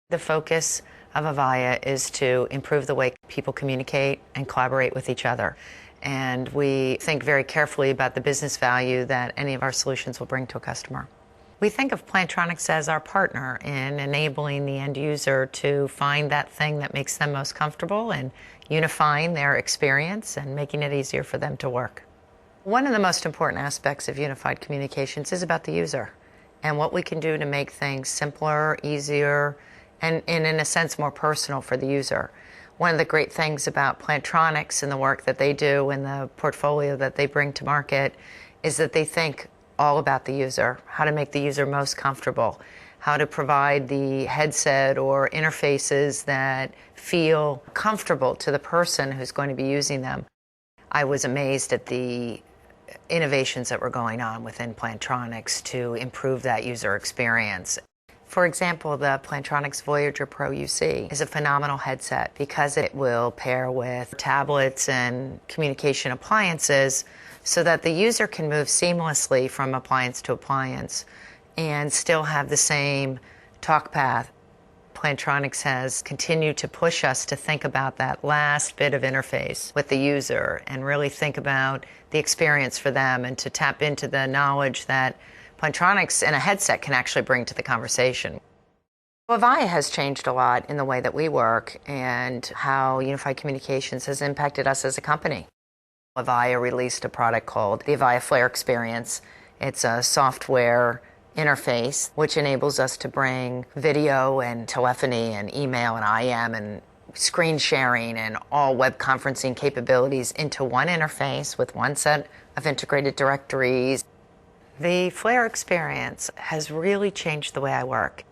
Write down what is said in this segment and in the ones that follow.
The focus of Avaya is to improve the way people communicate and collaborate with each other. And we think very carefully about the business value that any of our solutions will bring to a customer. We think of Plantronics as our partner in enabling the end user to find that thing that makes them most comfortable and unifying their experience and making it easier for them to work. One of the most important aspects of unified communications is about the user and what we can do to make things simpler, easier, and in a sense more personal for the user. One of the great things about Plantronics and the work that they do and the portfolio that they bring to market is that they think all about the user, how to make the user most comfortable, how to provide the headset or interfaces that feel comfortable to the person who's going to be using them. I was amazed at the innovations that were going on within Plantronics to improve that user experience. For example, the Plantronics Voyager Pro UC is a phenomenal headset because it will pair with tablets and communication appliances so that the user can move seamlessly from appliance to appliance and still have the same talk path. Plantronics has continued to push us to think about that last bit of interface with the user and really think about the experience for them and to tap into the knowledge that Plantronics and a headset can actually bring to the conversation. Avaya has changed a lot in the way that we work and how unified communications has impacted us as a company. Avaya released a product called the Avaya Flare Experience. It's a software interface which enables us to bring video and telephony and email and IM and screen sharing and all web conferencing capabilities into one interface with one set of integrated directories. The Flare experience has really changed the way I work.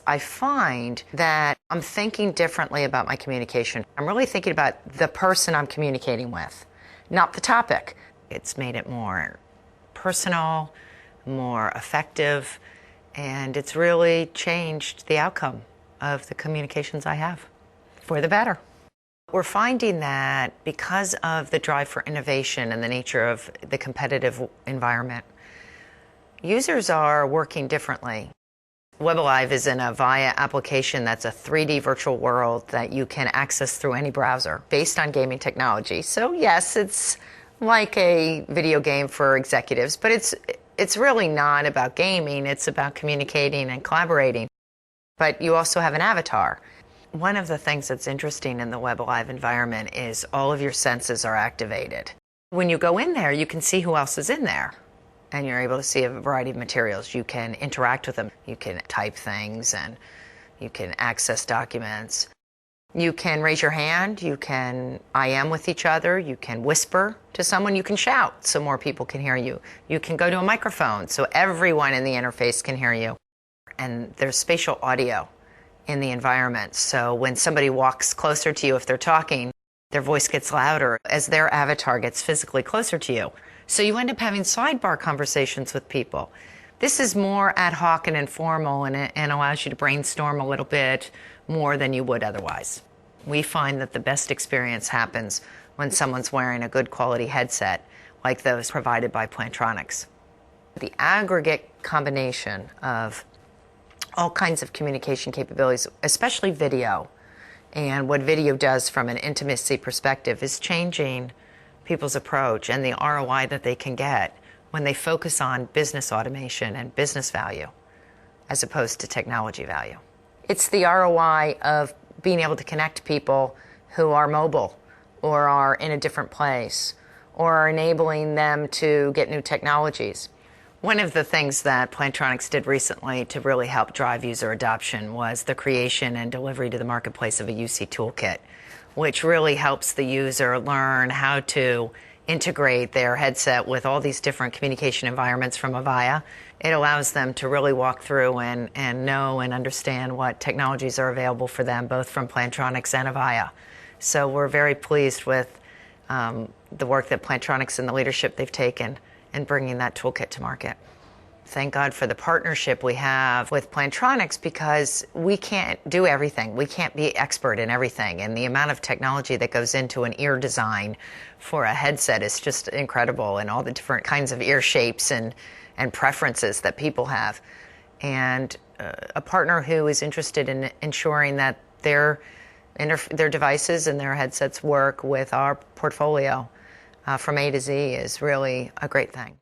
I find that I'm thinking differently about my communication. I'm really thinking about the person I'm communicating with, not the topic. It's made it more personal, more effective, and it's really changed the outcome of the communications I have for the better. We're finding that because of the drive for innovation and the nature of the competitive environment, users are working differently. Web Alive is an Avaya application that's a 3D virtual world that you can access through any browser based on gaming technology. So yes, it's like a video game for executives, but it's really not about gaming. It's about communicating and collaborating. But you also have an avatar. One of the things that's interesting in the Web Alive environment is all of your senses are activated. When you go in there, you can see who else is in there. And you're able to see a variety of materials. You can interact with them. You can type things and you can access documents. You can raise your hand. You can IM with each other. You can whisper to someone. You can shout so more people can hear you. You can go to a microphone so everyone in the interface can hear you. And there's spatial audio in the environment. So when somebody walks closer to you, if they're talking, their voice gets louder as their avatar gets physically closer to you. So you end up having sidebar conversations with people. This is more ad hoc and informal and allows you to brainstorm a little bit more than you would otherwise. We find that the best experience happens when someone's wearing a good quality headset like those provided by Plantronics. The aggregate combination of all kinds of communication capabilities, especially video, and what video does from an intimacy perspective is changing people's approach and the ROI that they can get when they focus on business automation and business value as opposed to technology value. It's the ROI of being able to connect people who are mobile or are in a different place or are enabling them to get new technologies. One of the things that Plantronics did recently to really help drive user adoption was the creation and delivery to the marketplace of a UC toolkit, which really helps the user learn how to integrate their headset with all these different communication environments from Avaya. It allows them to really walk through and know and understand what technologies are available for them, both from Plantronics and Avaya. So we're very pleased with the work that Plantronics and the leadership they've taken in bringing that toolkit to market. Thank God for the partnership we have with Plantronics because we can't do everything. We can't be expert in everything. And the amount of technology that goes into an ear design for a headset is just incredible, and all the different kinds of ear shapes and preferences that people have. And a partner who is interested in ensuring that their devices and their headsets work with our portfolio from A to Z is really a great thing.